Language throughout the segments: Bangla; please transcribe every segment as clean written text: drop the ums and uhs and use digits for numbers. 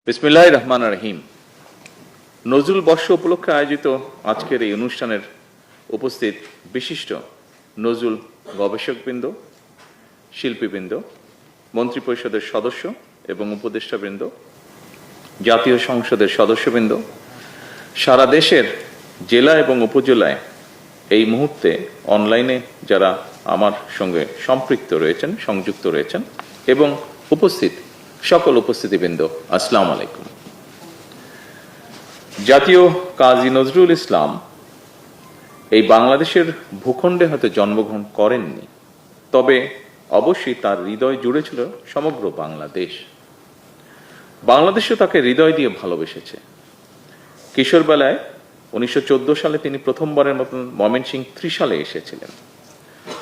বিসমিল্লাহির রহমানির রহিম। নজরুল বর্ষ উপলক্ষে আয়োজিত আজকের এই অনুষ্ঠানের উপস্থিত বিশিষ্ট নজরুল গবেষকবৃন্দ, শিল্পীবৃন্দ, মন্ত্রিপরিষদের সদস্য এবং উপদেষ্টাবৃন্দ, জাতীয় সংসদের সদস্যবৃন্দ, সারা দেশের জেলা এবং উপজেলায় এই মুহূর্তে অনলাইনে যারা আমার সঙ্গে সম্পৃক্ত রয়েছেন, সংযুক্ত রয়েছেন এবং উপস্থিত সকল উপস্থিতিবৃন্দ, আসসালামু আলাইকুম। জাতীয় কাজী নজরুল ইসলাম এই বাংলাদেশের ভূখণ্ডে হয়তো জন্মগ্রহণ করেননি, তবে অবশ্যই তার হৃদয় জুড়ে ছিল সমগ্র বাংলাদেশ। বাংলাদেশও তাকে হৃদয় দিয়ে ভালোবেসেছে। কিশোরবেলায় 1914 সালে তিনি প্রথমবারের মতন ময়মনসিংহ ত্রিশালে এসেছিলেন।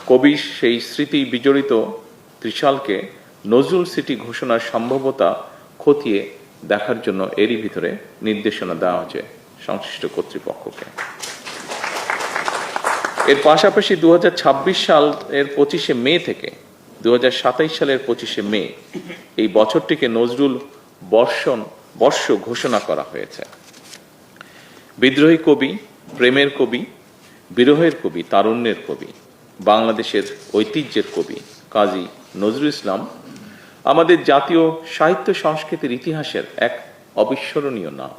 কবি সেই স্মৃতি বিজড়িত ত্রিশালকে নজরুল সিটি ঘোষণার সম্ভাব্যতা খতিয়ে দেখার জন্য এরই ভিতরে নির্দেশনা দেওয়া হয়েছে সংশ্লিষ্ট কর্তৃপক্ষকে। এর পাশাপাশি 2026 সালের 25শে মে থেকে 2027 সালের 25শে মে এই বছরটিকে নজরুল বর্ষ ঘোষণা করা হয়েছে। বিদ্রোহী কবি, প্রেমের কবি, বিরহের কবি, তারুণ্যের কবি, বাংলাদেশের ঐতিহ্যের কবি কাজী নজরুল ইসলাম আমাদের জাতীয় সাহিত্য সংস্কৃতির ইতিহাসের এক অবিস্মরণীয় নাম।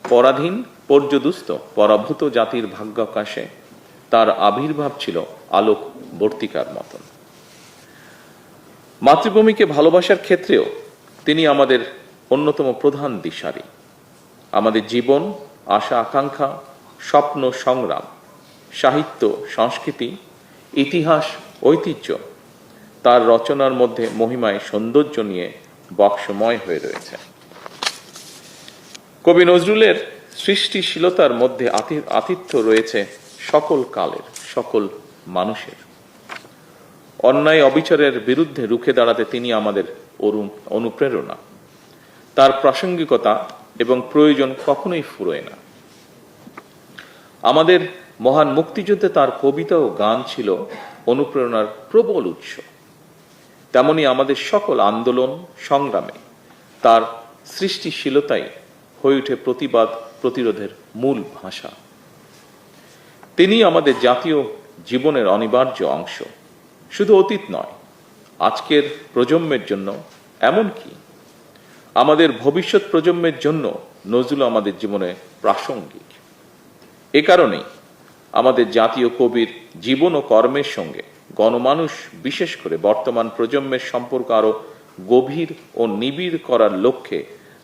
পরাধীন, পর্যদুস্ত, পরাভূত জাতির ভাগ্যাকাশে তার আবির্ভাব ছিল আলোক বর্তিকার মতন। মাতৃভূমিকে ভালোবাসার ক্ষেত্রেও তিনি আমাদের অন্যতম প্রধান দিশারি। আমাদের জীবন, আশা আকাঙ্ক্ষা, স্বপ্ন, সংগ্রাম, সাহিত্য, সংস্কৃতি, ইতিহাস, ঐতিহ্য তার রচনার মধ্যে মহিমায় সৌন্দর্য নিয়ে বক্সময় হয়ে রয়েছে। কবি নজরুলের সৃষ্টিশীলতার মধ্যে আতিথ্য রয়েছে সকল কালের, সকল মানুষের। অন্যায় অবিচারের বিরুদ্ধে রুখে দাঁড়াতে তিনি আমাদের অনুপ্রেরণা। তার প্রাসঙ্গিকতা এবং প্রয়োজন কখনোই ফুরোয় না। আমাদের মহান মুক্তিযুদ্ধে তার কবিতা ও গান ছিল অনুপ্রেরণার প্রবল উৎস। তেমনি আমাদের সকল আন্দোলন সংগ্রামে তার সৃষ্টিশীলতাই হয়ে ওঠে প্রতিবাদ প্রতিরোধের মূল ভাষা। তিনি আমাদের জাতীয় জীবনের অনিবার্য অংশ, শুধু অতীত নয়, আজকের প্রজন্মের জন্য, এমনকি আমাদের ভবিষ্যৎ প্রজন্মের জন্য নজরুল আমাদের জীবনে প্রাসঙ্গিক। এ কারণেই আমাদের জাতীয় কবির জীবন ও কর্মের সঙ্গে গণমানুষ, বিশেষ করে বর্তমান প্রজন্মের সম্পর্ক আরো গভীর ও নিবিড় করার লক্ষ্যে